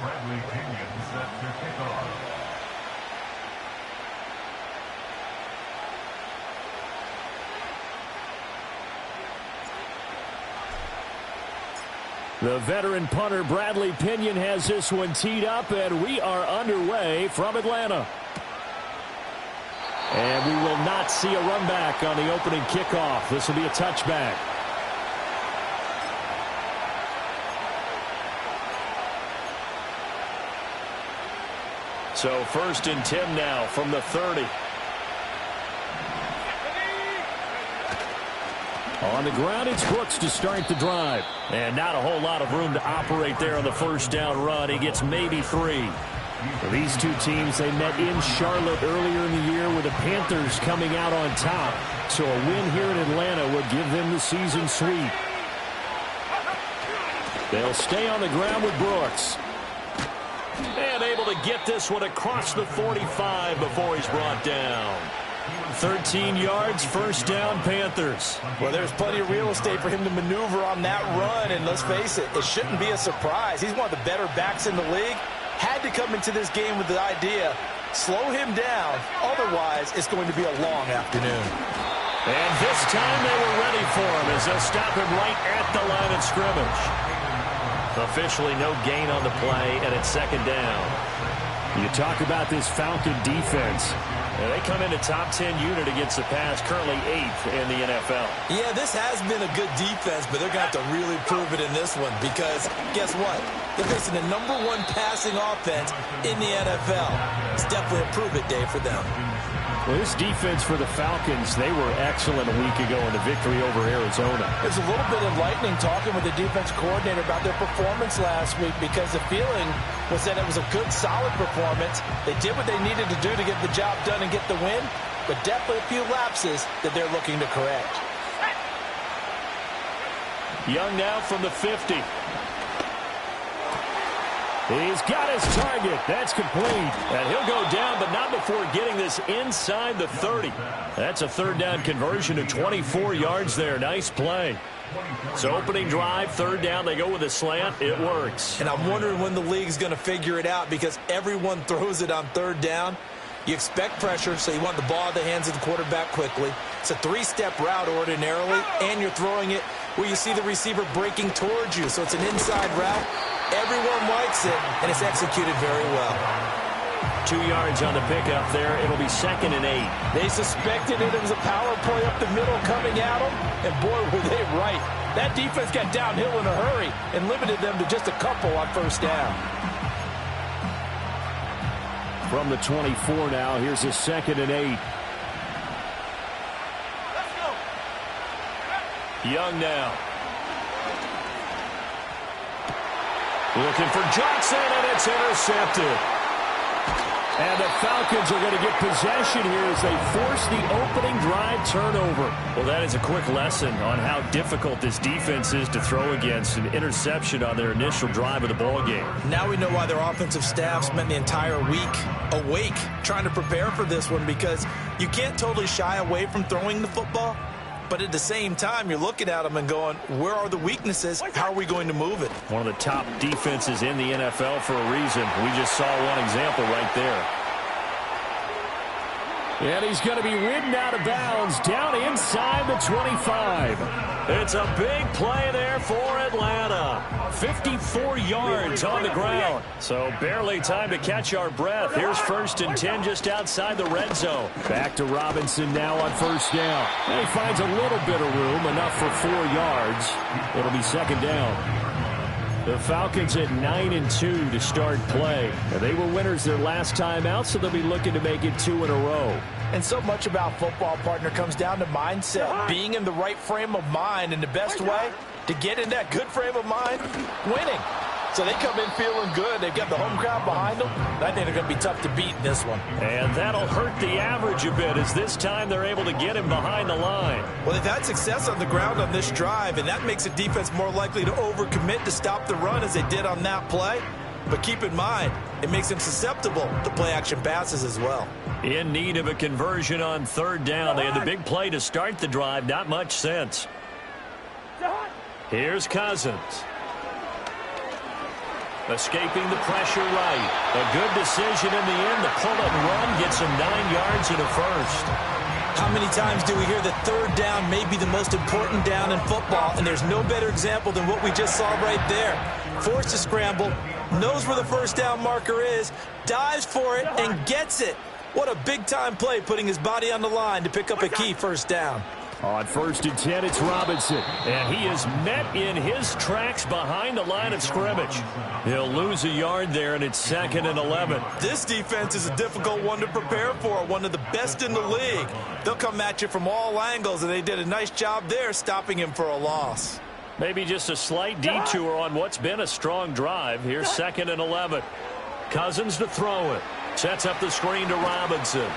Bradley Pinion set to kick off. The veteran punter Bradley Pinion has this one teed up, and we are underway from Atlanta. And we will not see a run back on the opening kickoff. This will be a touchback. So 1st and 10 now from the 30. On the ground, it's Brooks to start the drive. And not a whole lot of room to operate there on the first down run. He gets maybe 3. For these two teams, they met in Charlotte earlier in the year with the Panthers coming out on top. So a win here in Atlanta would give them the season sweep. They'll stay on the ground with Brooks. And able to get this one across the 45 before he's brought down. 13 yards, first down, Panthers. Well, there's plenty of real estate for him to maneuver on that run, and let's face it, it shouldn't be a surprise. He's one of the better backs in the league. Had to come into this game with the idea, slow him down, otherwise it's going to be a long afternoon. And this time they were ready for him as they'll stop him right at the line of scrimmage. Officially no gain on the play, and it's 2nd down. You talk about this Falcon defense. They come in a top 10 unit against the pass, currently 8th in the NFL. Yeah, this has been a good defense, but they're going to have to really prove it in this one because guess what? They're facing the #1 passing offense in the NFL. It's definitely a prove-it day for them. Well, this defense for the Falcons, they were excellent a week ago in the victory over Arizona. It's a little bit enlightening talking with the defense coordinator about their performance last week because the feeling was that it was a good, solid performance. They did what they needed to do to get the job done and get the win, but definitely a few lapses that they're looking to correct. Young now from the 50. He's got his target. That's complete. And he'll go down, but not before getting this inside the 30. That's a 3rd down conversion of 24 yards there. Nice play. So opening drive, 3rd down, they go with a slant. It works. And I'm wondering when the league's going to figure it out because everyone throws it on 3rd down. You expect pressure, so you want the ball in the hands of the quarterback quickly. It's a 3-step route ordinarily, and you're throwing it where you see the receiver breaking towards you. So it's an inside route. Everyone likes it, and it's executed very well. 2 yards on the pickup there. It'll be 2nd and 8. They suspected it was a power play up the middle coming at them, and boy, were they right. That defense got downhill in a hurry and limited them to just a couple on 1st down. From the 24 now, here's a 2nd and 8. Let's go. Young now. Looking for Johnson, and it's intercepted. And the Falcons are going to get possession here as they force the opening drive turnover. Well, that is a quick lesson on how difficult this defense is to throw against. An interception on their initial drive of the ballgame. Now we know why their offensive staff spent the entire week awake trying to prepare for this one because you can't totally shy away from throwing the football. But at the same time, you're looking at them and going, where are the weaknesses? How are we going to move it? One of the top defenses in the NFL for a reason. We just saw one example right there. And he's going to be ridden out of bounds down inside the 25. It's a big play there for Atlanta. 54 yards on the ground. So barely time to catch our breath. Here's 1st and 10 just outside the red zone. Back to Robinson now on 1st down. And he finds a little bit of room, enough for 4 yards. It'll be 2nd down. The Falcons at 9-2 to start play. They were winners their last time out, so they'll be looking to make it 2 in a row. And so much about football, partner, comes down to mindset. Being in the right frame of mind, and the best way to get in that good frame of mind, winning. So they come in feeling good. They've got the home crowd behind them. I think they're going to be tough to beat in this one. And that'll hurt the average a bit as this time they're able to get him behind the line. Well, they've had success on the ground on this drive, and that makes the defense more likely to overcommit to stop the run as they did on that play. But keep in mind, it makes them susceptible to play-action passes as well. In need of a conversion on 3rd down. They had the big play to start the drive. Not much sense. Here's Cousins. Escaping the pressure right. A good decision in the end. The pull and run gets him 9 yards and a first. How many times do we hear that third down may be the most important down in football, and there's no better example than what we just saw right there. Forced to scramble, knows where the first down marker is, dives for it, and gets it. What a big-time play, putting his body on the line to pick up a key first down. On 1st and 10, it's Robinson, and he is met in his tracks behind the line of scrimmage. He'll lose a yard there, and it's 2nd and 11. This defense is a difficult one to prepare for, one of the best in the league. They'll come at you from all angles, and they did a nice job there stopping him for a loss. Maybe just a slight detour on what's been a strong drive. Here's 2nd and 11. Cousins to throw it. Sets up the screen to Robinson.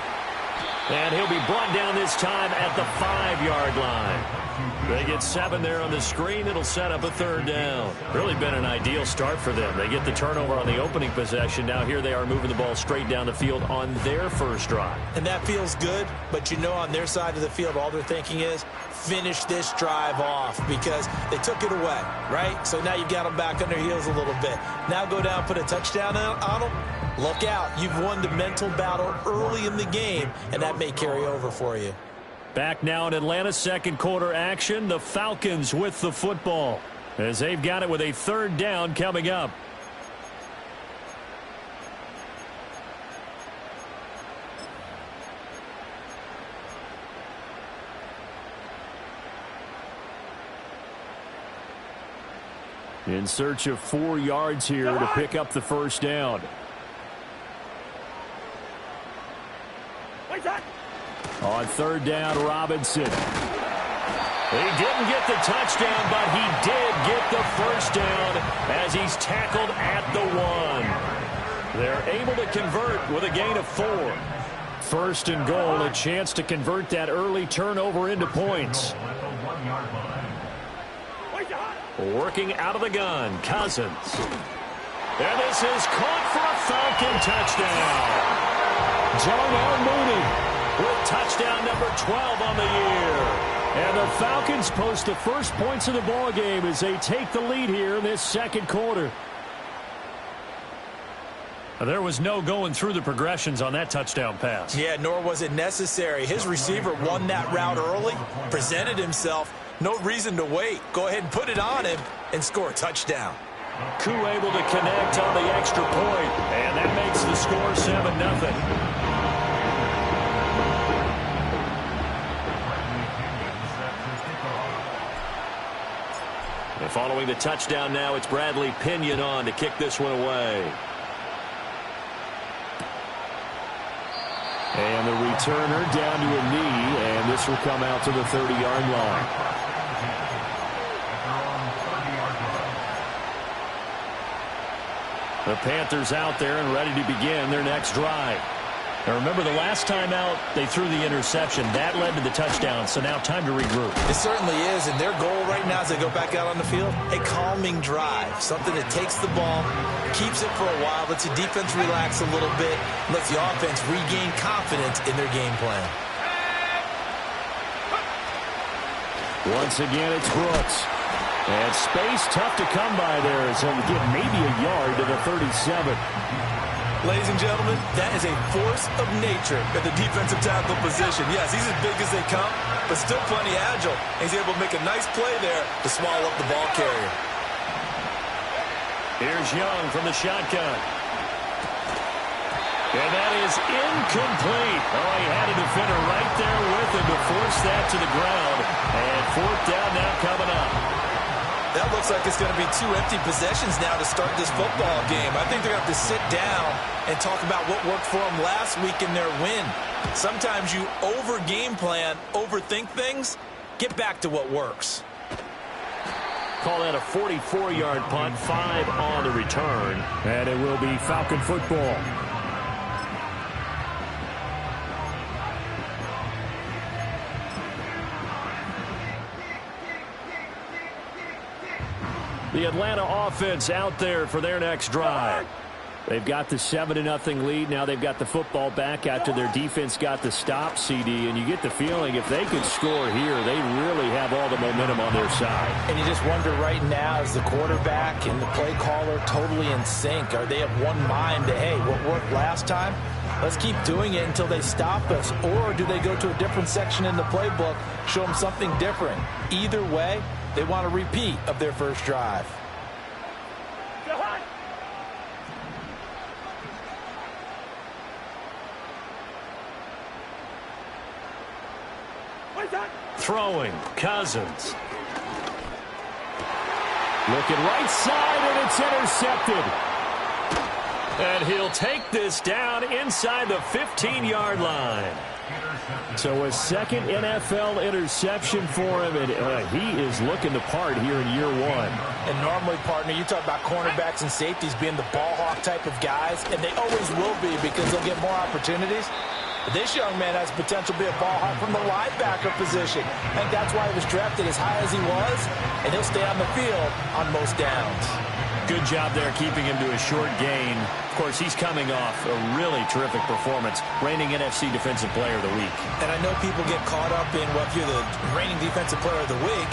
And he'll be brought down this time at the 5-yard line. They get 7 there on the screen. It'll set up a 3rd down. Really been an ideal start for them. They get the turnover on the opening possession. Now here they are moving the ball straight down the field on their first drive. And that feels good, but you know on their side of the field all they're thinking is finish this drive off because they took it away, right? So now you've got them back on their heels a little bit. Now go down, put a touchdown on them. Look out. You've won the mental battle early in the game, and that may carry over for you. Back now in Atlanta's second quarter action. The Falcons with the football as they've got it with a 3rd down coming up. In search of 4 yards here to pick up the first down. On 3rd down, Robinson. He didn't get the touchdown, but he did get the first down as he's tackled at the 1. They're able to convert with a gain of 4. 1st and goal, a chance to convert that early turnover into points. Working out of the gun, Cousins. And this is caught for a Falcon touchdown. Darnell Mooney with touchdown number 12 on the year. And the Falcons post the first points of the ball game as they take the lead here in this second quarter. There was no going through the progressions on that touchdown pass. Yeah, nor was it necessary. His receiver won that route early, presented himself. No reason to wait. Go ahead and put it on him and score a touchdown. Koo able to connect on the extra point, and that makes the score 7-0. And following the touchdown now, it's Bradley Pinion on to kick this one away. And the returner down to a knee, and this will come out to the 30-yard line. The Panthers out there and ready to begin their next drive. Now remember, the last time out, they threw the interception. That led to the touchdown, so now time to regroup. It certainly is, and their goal right now as they go back out on the field, a calming drive, something that takes the ball, keeps it for a while, lets the defense relax a little bit, lets the offense regain confidence in their game plan. Once again, it's Brooks. And space tough to come by there as he'll get maybe a yard to the 37. Ladies and gentlemen, that is a force of nature at the defensive tackle position. Yes, he's as big as they come, but still plenty agile. He's able to make a nice play there to swallow up the ball carrier. Here's Young from the shotgun. And that is incomplete. Oh, he had a defender right there with him to force that to the ground. And 4th down now coming up. That looks like it's going to be 2 empty possessions now to start this football game. I think they're going to have to sit down and talk about what worked for them last week in their win. Sometimes you over-game plan, overthink things. Get back to what works. Call that a 44-yard punt, 5 on the return. And it will be Falcon football. The Atlanta offense out there for their next drive. They've got the 7-0 lead. Now they've got the football back after their defense got the stop, CD. And you get the feeling if they could score here, they really have all the momentum on their side. And you just wonder right now, is the quarterback and the play caller totally in sync? Are they of one mind that, hey, what worked last time? Let's keep doing it until they stop us. Or do they go to a different section in the playbook, show them something different? Either way, they want a repeat of their first drive. Throwing, Cousins. Looking right side, and it's intercepted. And he'll take this down inside the 15-yard line. So a second NFL interception for him, and he is looking the part here in year one. And normally, partner, you talk about cornerbacks and safeties being the ball hawk type of guys, and they always will be because they'll get more opportunities. But this young man has potential to be a ball hawk from the linebacker position. And that's why he was drafted as high as he was, and he'll stay on the field on most downs. Good job there keeping him to a short gain. Of course, he's coming off a really terrific performance, reigning NFC Defensive Player of the Week. And I know people get caught up in, well, if you're the reigning Defensive Player of the Week,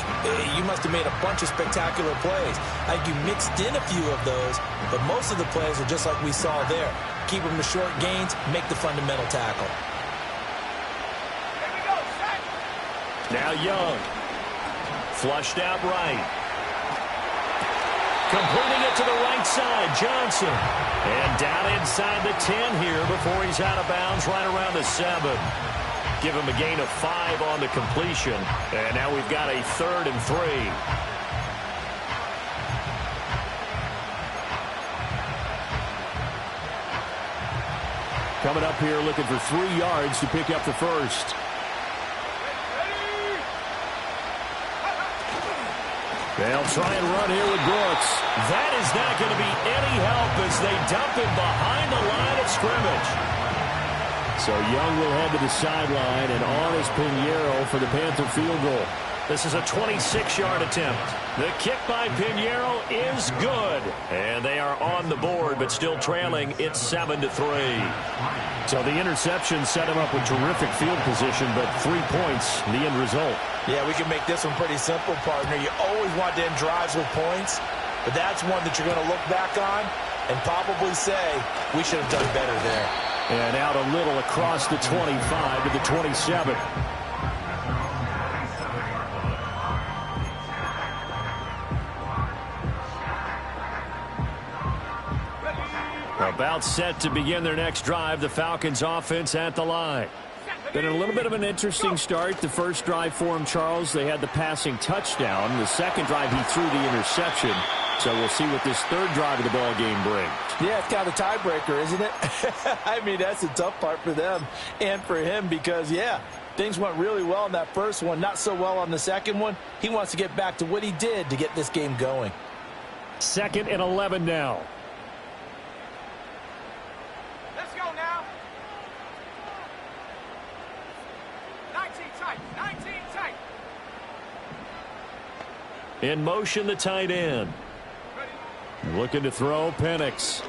you must have made a bunch of spectacular plays. I think you mixed in a few of those, but most of the plays are just like we saw there. Keep them to short gains, make the fundamental tackle. Now Young. Flushed out right. Completing it to the right side, Johnson. And down inside the 10 here before he's out of bounds right around the 7. Give him a gain of 5 on the completion. And now we've got a 3rd and 3. Coming up here looking for 3 yards to pick up the first. They'll try and run here with Brooks. That is not going to be any help as they dump him behind the line of scrimmage. So Young will head to the sideline, and on is Pinheiro for the Panther field goal. This is a 26-yard attempt. The kick by Pinheiro is good. And they are on the board, but still trailing. It's 7-3. So the interception set him up with terrific field position, but 3 points, the end result. Yeah, we can make this one pretty simple, partner. You always want to end drives with points, but that's one that you're going to look back on and probably say, we should have done better there. And out a little across the 25 to the 27. About set to begin their next drive, the Falcons offense at the line. Been a little bit of an interesting start. The first drive for him, Charles, they had the passing touchdown. The second drive, he threw the interception. So we'll see what this third drive of the ball game brings. Yeah, it's kind of a tiebreaker, isn't it? I mean, that's the tough part for them and for him because, yeah, things went really well in that first one, not so well on the second one. He wants to get back to what he did to get this game going. 2nd and 11 now. Let's go now. 19 tight, 19 tight. In motion, the tight end. Looking to throw, Penix.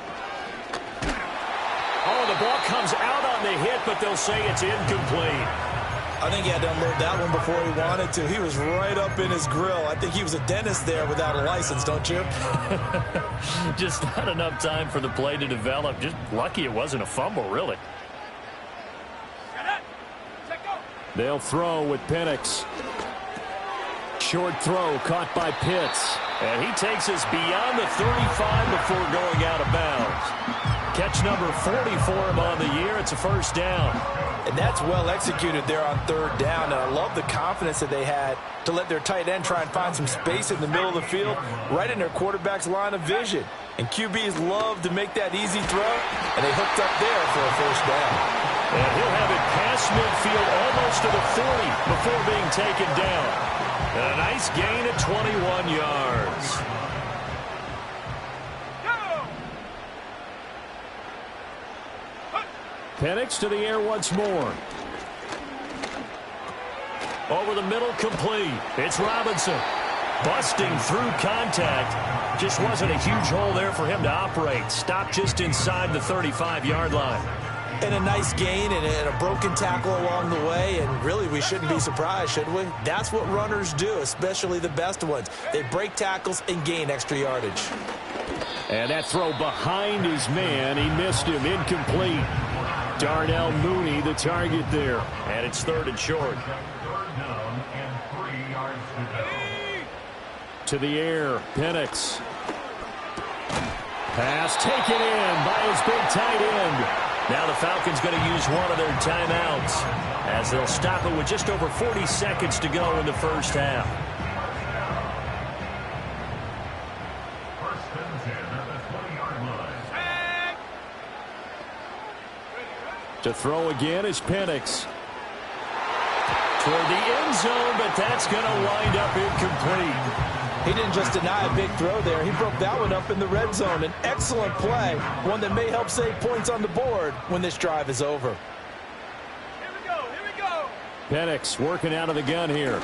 Oh, the ball comes out on the hit, but they'll say it's incomplete. I think he had to unload that one before he wanted to. He was right up in his grill. I think he was a dentist there without a license, don't you? Just not enough time for the play to develop. Just lucky it wasn't a fumble, really. They'll throw with Penix. Short throw caught by Pitts. And he takes us beyond the 35 before going out of bounds. Catch number 40 for him on the year. It's a first down. And that's well executed there on third down. And I love the confidence that they had to let their tight end try and find some space in the middle of the field, right in their quarterback's line of vision. And QBs love to make that easy throw, and they hooked up there for a first down. And he'll have it past midfield almost to the 40 before being taken down. And a nice gain of 21 yards. Penix to the air once more. Over the middle, complete. It's Robinson. Busting through contact. Just wasn't a huge hole there for him to operate. Stopped just inside the 35-yard line. And a nice gain and a broken tackle along the way, and really we shouldn't be surprised, should we? That's what runners do, especially the best ones. They break tackles and gain extra yardage. And that throw behind his man, he missed him, incomplete. Darnell Mooney the target there, and it's 3rd and short. Third down and 3 yards to go. To the air, Penix. Pass taken in by his big tight end. Now the Falcons going to use one of their timeouts as they'll stop it with just over 40 seconds to go in the first half. First and 10 at the 20-yard line. To throw again is Penix. Toward the end zone, but that's going to wind up incomplete. He didn't just deny a big throw there. He broke that one up in the red zone. An excellent play, one that may help save points on the board when this drive is over. Here we go, here we go. Penix working out of the gun here.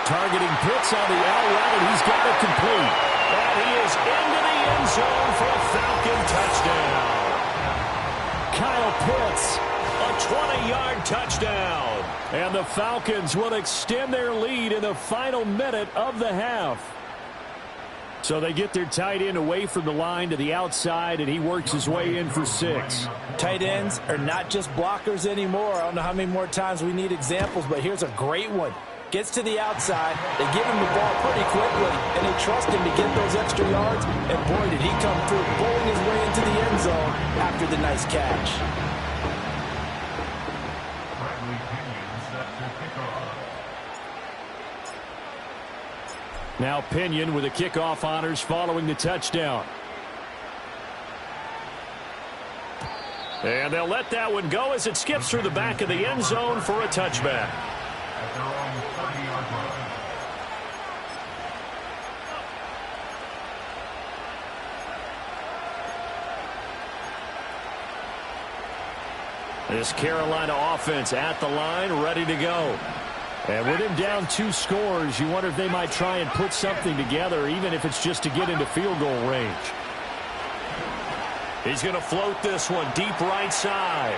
Targeting Pitts on the out route, and he's got it complete. And he is into the end zone for a Falcon touchdown. Kyle Pitts, a 20-yard touchdown. And the Falcons will extend their lead in the final minute of the half. So they get their tight end away from the line to the outside, and he works his way in for 6. Tight ends are not just blockers anymore. I don't know how many more times we need examples, but here's a great one. Gets to the outside, they give him the ball pretty quickly, and they trust him to get those extra yards, and boy, did he come through, bowling his way into the end zone after the nice catch. Now Pinion with the kickoff honors following the touchdown. And they'll let that one go as it skips through the back of the end zone for a touchback. At their own 30-yard line. This Carolina offense at the line, ready to go. And with him down 2 scores, you wonder if they might try and put something together, even if it's just to get into field goal range. He's going to float this one deep right side.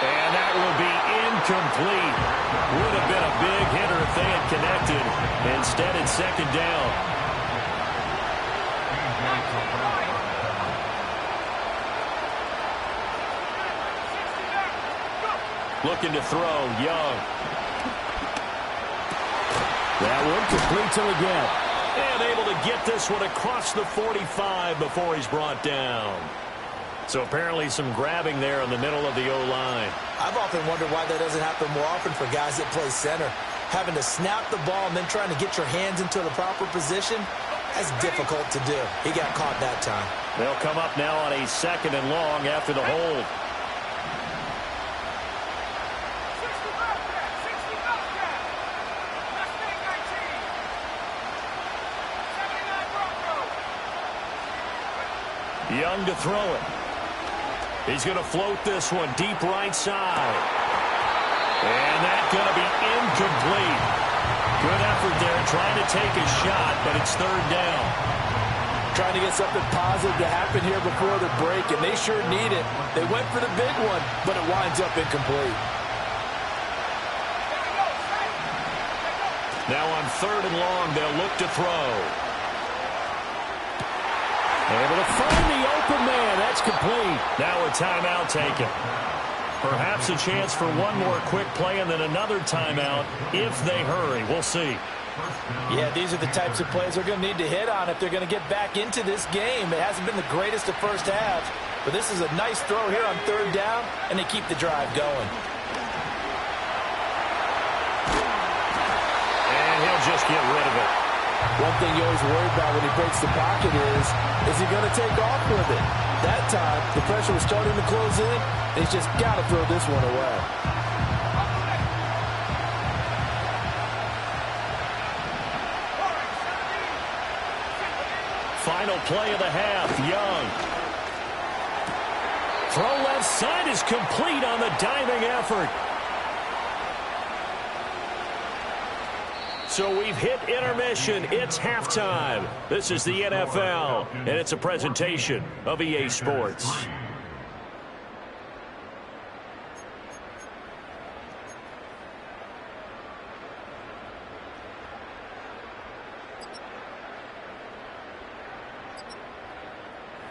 And that will be incomplete. Would have been a big hitter if they had connected. Instead, it's 2nd down. Looking to throw, Young. That one complete to again. And able to get this one across the 45 before he's brought down. So apparently some grabbing there in the middle of the O-line. I've often wondered why that doesn't happen more often for guys that play center. Having to snap the ball and then trying to get your hands into the proper position, that's difficult to do. He got caught that time. They'll come up now on a 2nd and long after the hold. Young to throw it. He's going to float this one deep right side. And that's going to be incomplete. Good effort there trying to take a shot, but it's 3rd down. Trying to get something positive to happen here before the break, and they sure need it. They went for the big one, but it winds up incomplete. Now on 3rd and long, they'll look to throw. Able to find the open man. That's complete. Now a timeout taken. Perhaps a chance for one more quick play and then another timeout if they hurry. We'll see. Yeah, these are the types of plays they're going to need to hit on if they're going to get back into this game. It hasn't been the greatest of first halves, but this is a nice throw here on 3rd down, and they keep the drive going. And he'll just get rid of it. One thing you always worry about when he breaks the pocket is he going to take off with it? That time, the pressure was starting to close in. He's just got to throw this one away. Final play of the half, Young. Throw left side is complete on the diving effort. So we've hit intermission. It's halftime. This is the NFL, and it's a presentation of EA Sports.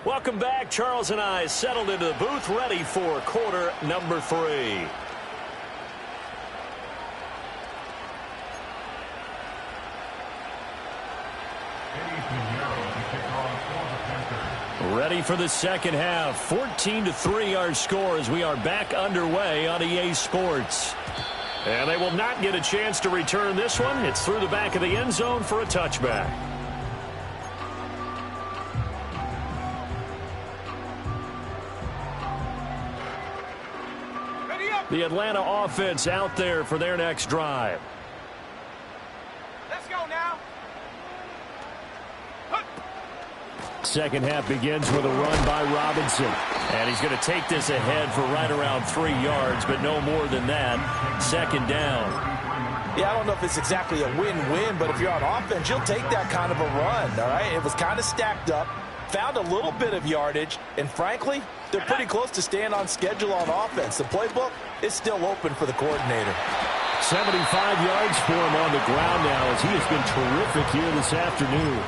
Welcome back. Charles and I settled into the booth, ready for quarter number 3. Ready for the second half. 14-3 our score as we are back underway on EA Sports. And they will not get a chance to return this one. It's through the back of the end zone for a touchback. The Atlanta offense out there for their next drive. Let's go now. Second half begins with a run by Robinson. And he's going to take this ahead for right around 3 yards, but no more than that. Second down. Yeah, I don't know if it's exactly a win-win, but if you're on offense, you'll take that kind of a run, all right? It was kind of stacked up, found a little bit of yardage, and frankly, they're pretty close to staying on schedule on offense. The playbook is still open for the coordinator. 75 yards for him on the ground now as he has been terrific here this afternoon.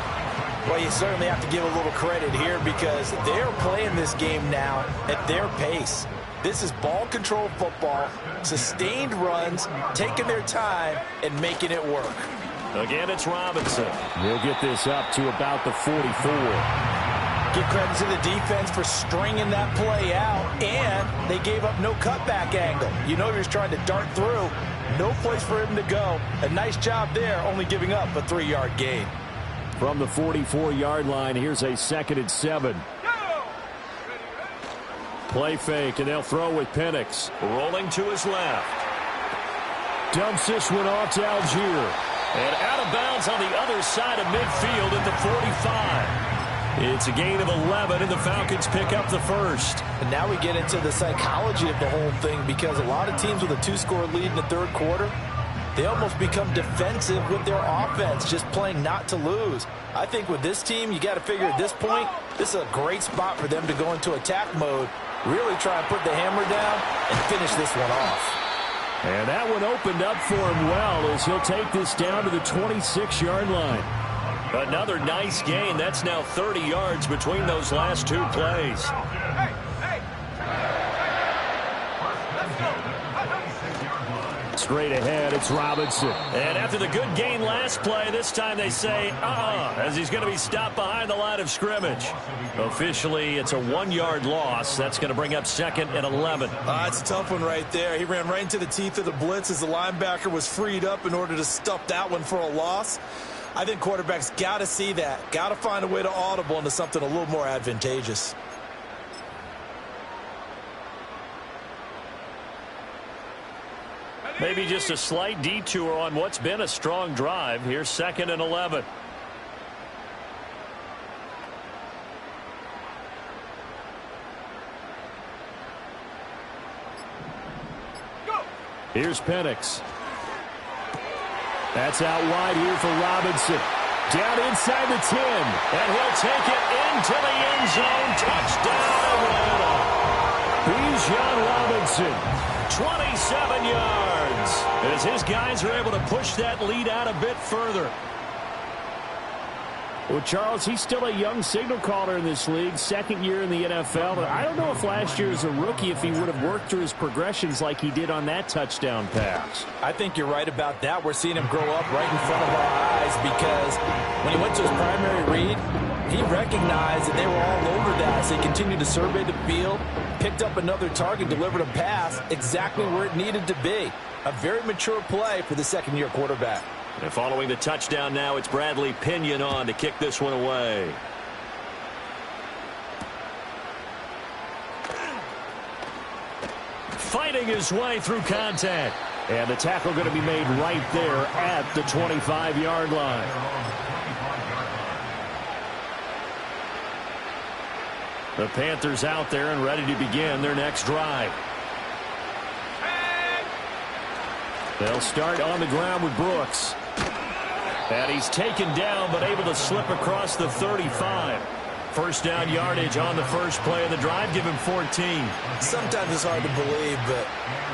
Well, you certainly have to give a little credit here because they're playing this game now at their pace. This is ball control football, sustained runs, taking their time, and making it work. Again, it's Robinson. He'll get this up to about the 44. Give credit to the defense for stringing that play out, and they gave up no cutback angle. You know he was trying to dart through. No place for him to go. A nice job there, only giving up a 3-yard gain. From the 44-yard line, here's a 2nd and 7. Play fake, and they'll throw with Penix. Rolling to his left. Dumps this one off to Algier. And out of bounds on the other side of midfield at the 45. It's a gain of 11, and the Falcons pick up the first. And now we get into the psychology of the whole thing because a lot of teams with a 2-score lead in the third quarter, they almost become defensive with their offense, just playing not to lose. I think with this team, you got to figure at this point, this is a great spot for them to go into attack mode, really try and put the hammer down and finish this one off. And that one opened up for him well as he'll take this down to the 26-yard line. Another nice gain. That's now 30 yards between those last 2 plays. Straight ahead, it's Robinson. And after the good gain last play, this time they say, as he's going to be stopped behind the line of scrimmage. Officially, it's a 1-yard loss. That's going to bring up 2nd and 11. It's a tough one right there. He ran right into the teeth of the blitz as the linebacker was freed up in order to stuff that one for a loss. I think quarterbacks got to see that. Got to find a way to audible into something a little more advantageous. Maybe just a slight detour on what's been a strong drive. Here's 2nd and 11. Go. Here's Penix. That's out wide here for Robinson. Down inside the 10. And he'll take it into the end zone. Touchdown, Atlanta. Bijan Robinson. 27 yards as his guys are able to push that lead out a bit further. Well, Charles, he's still a young signal caller in this league, 2nd year in the NFL. But I don't know if last year as a rookie if he would have worked through his progressions like he did on that touchdown pass. I think you're right about that. We're seeing him grow up right in front of our eyes because when he went to his primary read, he recognized that they were all over that. So he continued to survey the field, picked up another target, delivered a pass exactly where it needed to be. A very mature play for the 2nd-year quarterback. And following the touchdown now, it's Bradley Pinion on to kick this one away. Fighting his way through contact. And the tackle going to be made right there at the 25-yard line. The Panthers out there and ready to begin their next drive. They'll start on the ground with Brooks. And he's taken down, but able to slip across the 35. First down yardage on the first play of the drive. Give him 14. Sometimes it's hard to believe, but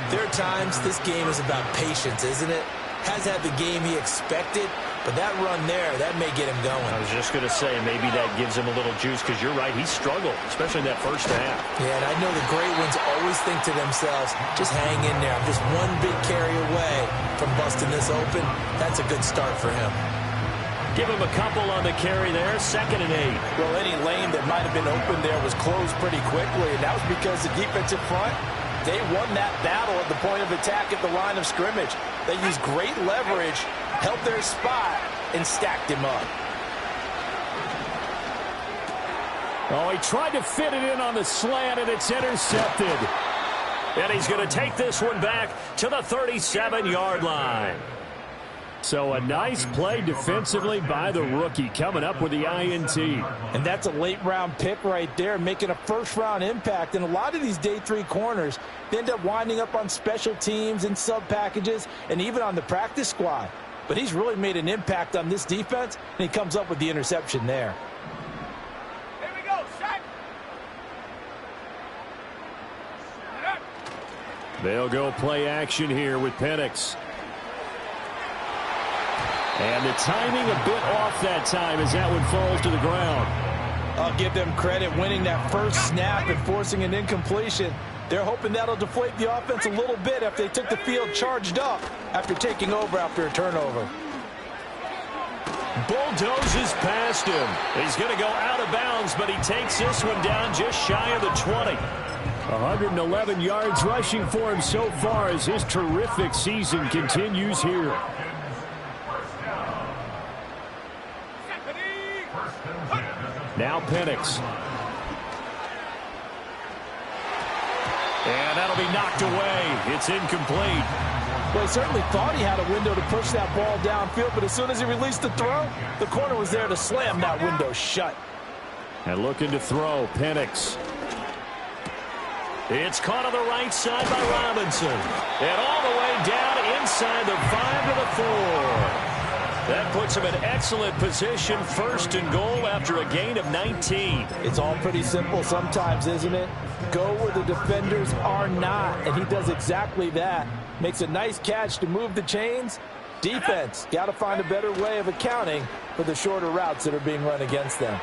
there are times this game is about patience, isn't it? Has had the game he expected, but that run there, that may get him going. I was just going to say, maybe that gives him a little juice, because you're right, he struggled, especially in that first half. Yeah, and I know the great ones always think to themselves, just hang in there. I'm just one big carry away from busting this open. That's a good start for him. Give him a couple on the carry there, 2nd and 8. Well, any lane that might have been open there was closed pretty quickly, and that was because the defensive front, they won that battle at the point of attack at the line of scrimmage. They used great leverage, held their spot, and stacked him up. Oh, he tried to fit it in on the slant, and it's intercepted. And he's going to take this one back to the 37-yard line. So a nice play defensively by the rookie, coming up with the INT. And that's a late-round pick right there, making a first-round impact. And a lot of these day 3 corners, they end up winding up on special teams and sub-packages and even on the practice squad. But he's really made an impact on this defense, and he comes up with the interception there. Here we go, Shaq. They'll go play action here with Penix. And the timing a bit off that time as that one falls to the ground. I'll give them credit winning that first snap and forcing an incompletion. They're hoping that'll deflate the offense a little bit if they took the field charged up after taking over after a turnover. Bulldozes past him. He's going to go out of bounds, but he takes this one down just shy of the 20. 111 yards rushing for him so far as his terrific season continues here. Now Penix. And that'll be knocked away. It's incomplete. Well, he certainly thought he had a window to push that ball downfield, but as soon as he released the throw, the corner was there to slam that window shut. And looking to throw, Penix. It's caught on the right side by Robinson. And all the way down inside the 5 to the 4. That puts him in excellent position, 1st and goal after a gain of 19. It's all pretty simple sometimes, isn't it? Go where the defenders are not, and he does exactly that. Makes a nice catch to move the chains. Defense, got to find a better way of accounting for the shorter routes that are being run against them.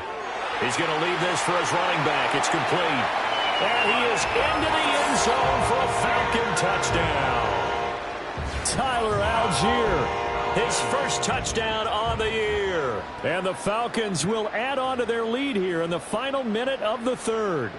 He's going to leave this for his running back. It's complete. And he is into the end zone for a Falcon touchdown. Tyler Algier. His first touchdown on the year. And the Falcons will add on to their lead here in the final minute of the 3rd.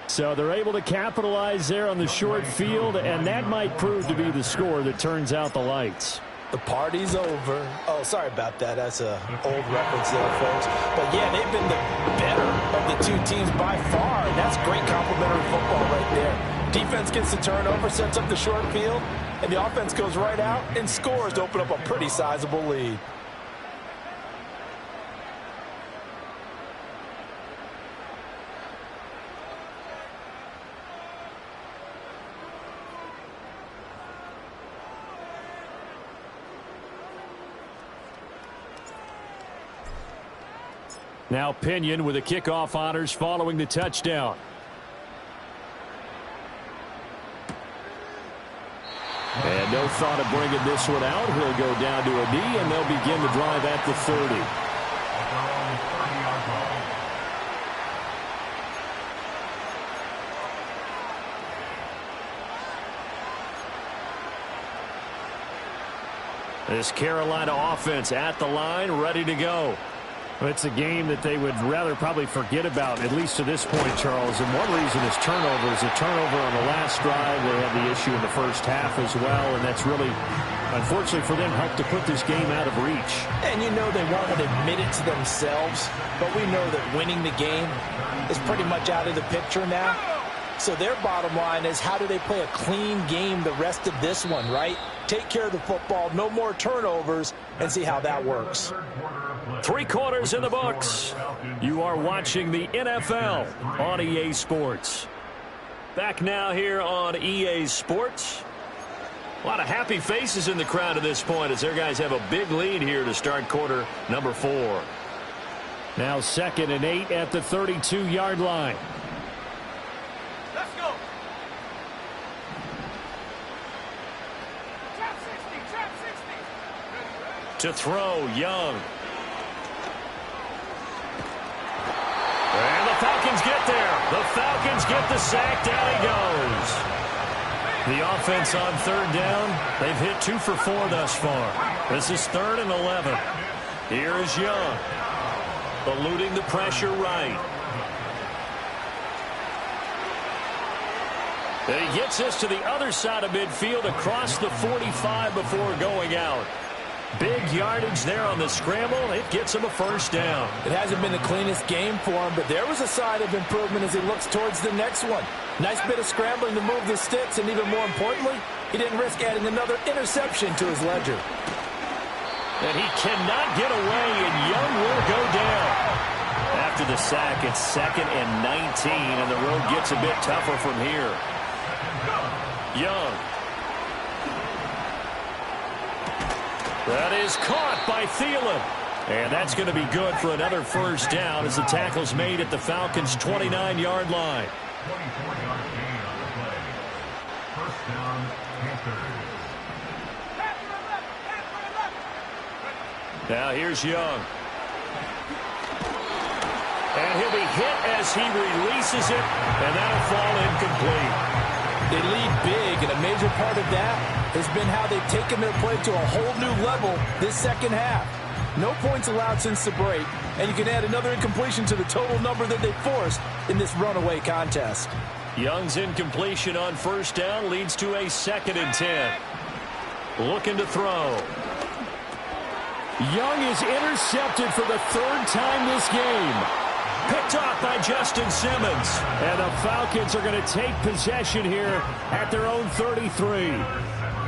So they're able to capitalize there on the short field, and that might prove to be the score that turns out the lights. The party's over. Oh, sorry about that. That's an old reference there, folks. But, yeah, they've been the better of the 2 teams by far, and that's great complimentary football right there. Defense gets the turnover, sets up the short field, and the offense goes right out and scores to open up a pretty sizable lead. Now Pinion with the kickoff honors following the touchdown. And no thought of bringing this one out. He'll go down to a knee, and they'll begin the drive at the 30. This Carolina offense at the line, ready to go. It's a game that they would rather probably forget about, at least to this point, Charles. And one reason is turnovers. A turnover on the last drive. They had the issue in the first half as well, and that's really, unfortunately for them, helped to put this game out of reach. And you know they won't admit it to themselves, but we know that winning the game is pretty much out of the picture now. So their bottom line is, how do they play a clean game the rest of this one, right? Take care of the football, no more turnovers, and see how that works. 3 quarters in the books. You are watching the NFL on EA Sports. Back now here on EA Sports. A lot of happy faces in the crowd at this point as their guys have a big lead here to start quarter number 4. Now 2nd and 8 at the 32-yard line. Let's go. Trap 60. To throw, Young. And the Falcons get there. The Falcons get the sack. Down he goes. The offense on 3rd down, they've hit 2 for 4 thus far. This is 3rd and 11. Here is Young. Eluding the pressure right. And he gets this to the other side of midfield across the 45 before going out. Big yardage there on the scramble. It gets him a 1st down. It hasn't been the cleanest game for him, but there was a sign of improvement as he looks towards the next one. Nice bit of scrambling to move the sticks, and even more importantly, he didn't risk adding another interception to his ledger. And he cannot get away, and Young will go down. After the sack, it's 2nd and 19, and the road gets a bit tougher from here. Young. That is caught by Thielen. And that's going to be good for another 1st down as the tackle's made at the Falcons' 29-yard line. 24-yard gain on the play. 1st down, Panthers. Now here's Young. And he'll be hit as he releases it, and that'll fall incomplete. They lead big, and a major part of that has been how they've taken their play to a whole new level this 2nd half. No points allowed since the break, and you can add another incompletion to the total number that they forced in this runaway contest. Young's incompletion on 1st down leads to a 2nd and 10. Looking to throw. Young is intercepted for the 3rd time this game. Picked off by Justin Simmons. And the Falcons are going to take possession here at their own 33.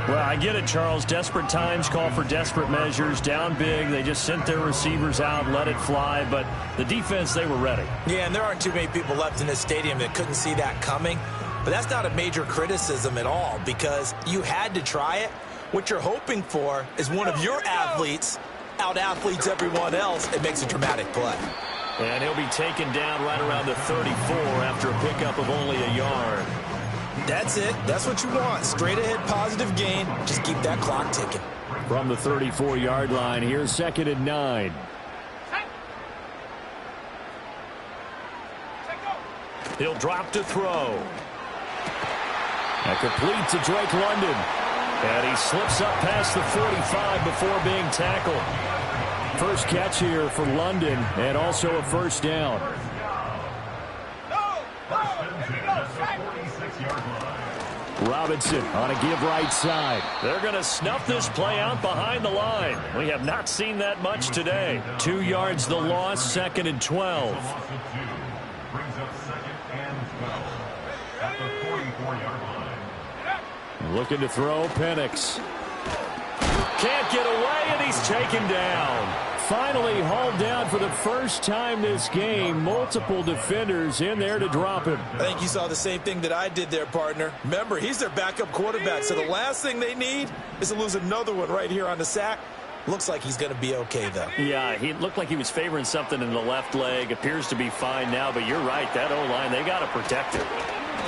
Well, I get it, Charles. Desperate times call for desperate measures. Down big. They just sent their receivers out, let it fly. But the defense, they were ready. Yeah, and there aren't too many people left in this stadium that couldn't see that coming. But that's not a major criticism at all because you had to try it. What you're hoping for is one of your athletes out-athletes everyone else. It makes a dramatic play. And he'll be taken down right around the 34 after a pickup of only a yard. That's it. That's what you want. Straight ahead positive gain. Just keep that clock ticking. From the 34-yard line, here's 2nd and 9. He'll drop to throw. And complete to Drake London. And he slips up past the 45 before being tackled. First catch here for London, and also a 1st down. Robinson on a give right side. They're going to snuff this play out behind the line. We have not seen that much today. 2 yards the loss, 2nd and 12. Brings up 2nd and 12 at the 44-yard line. Looking to throw, Penix. Can't get away, and he's taken down. Finally hauled down for the 1st time this game. Multiple defenders in there to drop him. I think you saw the same thing that I did there, partner. Remember, he's their backup quarterback, so the last thing they need is to lose another one right here on the sack. Looks like he's going to be okay, though. Yeah, he looked like he was favoring something in the left leg. Appears to be fine now, but you're right. That O-line, they got to protect him.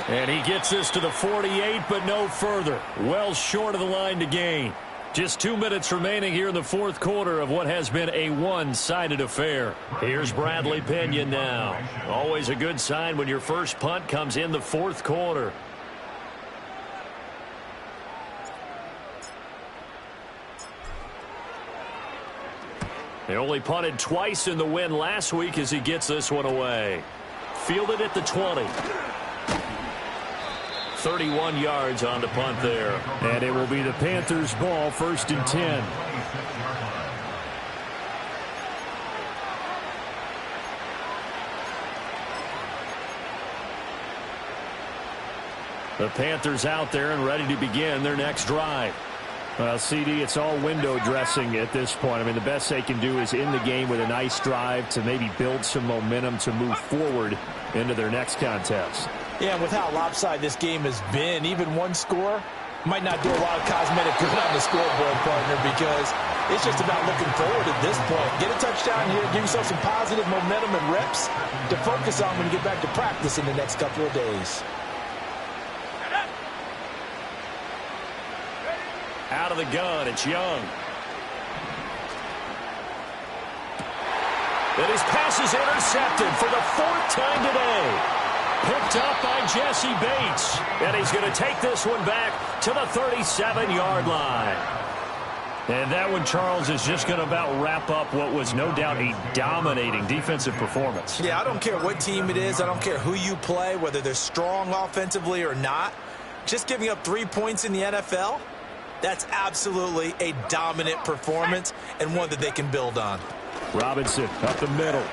And he gets this to the 48, but no further. Well short of the line to gain. Just 2 minutes remaining here in the 4th quarter of what has been a one-sided affair. Here's Bradley Pinion now. Always a good sign when your first punt comes in the 4th quarter. They only punted twice in the win last week as he gets this one away. Fielded at the 20. 31 yards on the punt there. And it will be the Panthers' ball, 1st and 10. The Panthers out there and ready to begin their next drive. Well, CD, it's all window dressing at this point. I mean, the best they can do is in the game with a nice drive to maybe build some momentum to move forward into their next contest. Yeah, and with how lopsided this game has been, even one score Might not do a lot of cosmetic good on the scoreboard, partner, because it's just about looking forward at this point. Get a touchdown here, give yourself some positive momentum and reps to focus on when you get back to practice in the next couple of days. Out of the gun, it's Young. And his pass is intercepted for the 4th time today. Picked up by Jesse Bates. And he's going to take this one back to the 37-yard line. And that one, Charles, is just going to about wrap up what was no doubt a dominating defensive performance. Yeah, I don't care what team it is. I don't care who you play, whether they're strong offensively or not. Just giving up 3 points in the NFL, that's absolutely a dominant performance and one that they can build on. Robinson up the middle.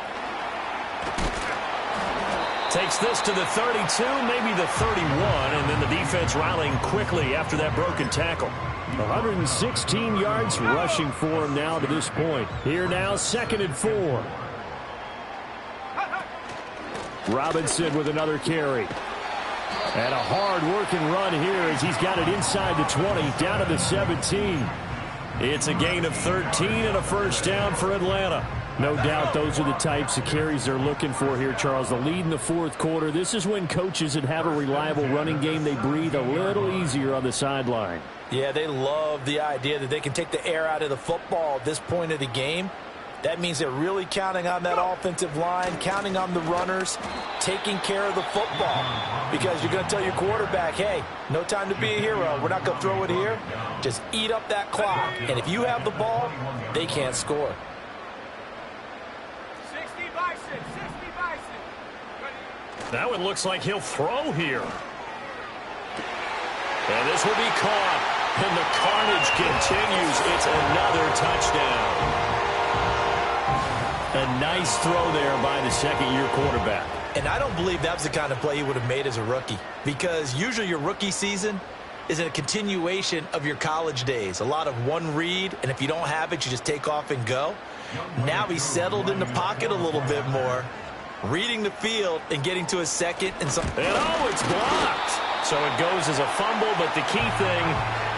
Takes this to the 32, maybe the 31, and then the defense rallying quickly after that broken tackle. 116 yards rushing for him now to this point. Here now, 2nd and 4. Robinson with another carry. And a hard-working run here as he's got it inside the 20, down to the 17. It's a gain of 13 and a first down for Atlanta. No doubt those are the types of carries they're looking for here, Charles. The lead in the 4th quarter. This is when coaches that have a reliable running game, they breathe a little easier on the sideline. Yeah, they love the idea that they can take the air out of the football at this point of the game. That means they're really counting on that offensive line, counting on the runners, taking care of the football. Because you're going to tell your quarterback, hey, no time to be a hero. We're not going to throw it here. Just eat up that clock. And if you have the ball, they can't score. 60 Bison, 60 Bison. That one looks like he'll throw here. And this will be caught. And the carnage continues. It's another touchdown. A nice throw there by the 2nd-year quarterback. And I don't believe that was the kind of play he would have made as a rookie. Because usually your rookie season is a continuation of your college days. A lot of one read, and if you don't have it, you just take off and go. Now he's settled in the pocket a little bit more, reading the field and getting to his second and some. And oh, it's blocked. So it goes as a fumble, but the key thing,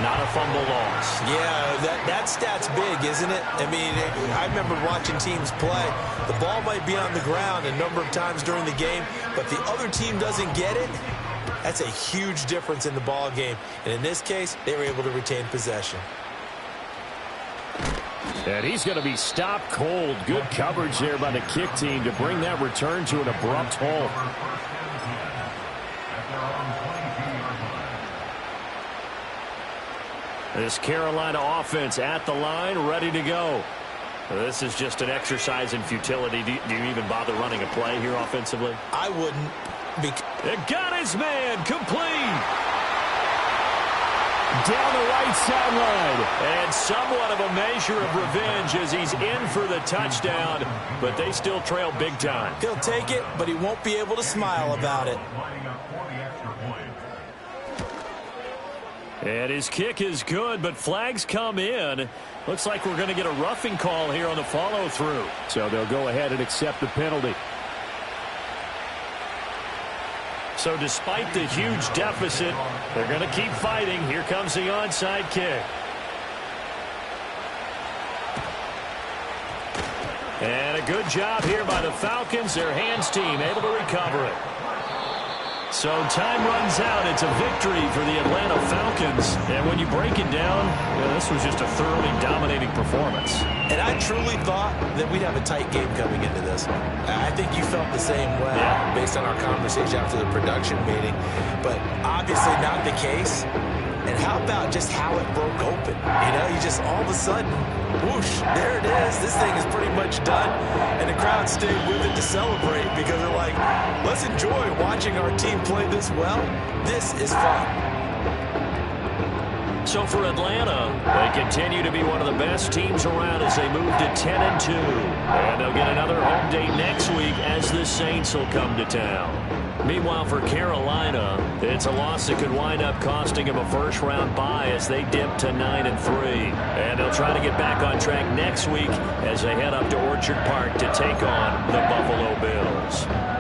not a fumble loss. Yeah, that stat's big, isn't it? I mean, I remember watching teams play. The ball might be on the ground a number of times during the game, but the other team doesn't get it. That's a huge difference in the ball game. And in this case, they were able to retain possession. And he's going to be stopped cold. Good coverage there by the kick team to bring that return to an abrupt halt. This Carolina offense at the line, ready to go. This is just an exercise in futility. Do you even bother running a play here offensively? I wouldn't. It got his man complete. Down the right sideline. And somewhat of a measure of revenge as he's in for the touchdown. But they still trail big time. He'll take it, but he won't be able to smile about it. And his kick is good, but flags come in. Looks like we're going to get a roughing call here on the follow-through. So they'll go ahead and accept the penalty. So despite the huge deficit, they're going to keep fighting. Here comes the onside kick. And a good job here by the Falcons. Their hands team able to recover it. So time runs out. It's a victory for the Atlanta Falcons. And when you break it down, this was just a thoroughly dominating performance. And I truly thought that we'd have a tight game coming into this. I think you felt the same way based on our conversation after the production meeting. But obviously not the case. And how about just how it broke open? You know, you just all of a sudden, whoosh, there it is. This thing is pretty much done. And the crowd stayed with it to celebrate because they're like, let's enjoy watching our team play this well. This is fun. So for Atlanta, they continue to be one of the best teams around as they move to 10-2. And they'll get another home date next week as the Saints will come to town. Meanwhile, for Carolina, it's a loss that could wind up costing them a first-round bye as they dip to 9-3. And they'll try to get back on track next week as they head up to Orchard Park to take on the Buffalo Bills.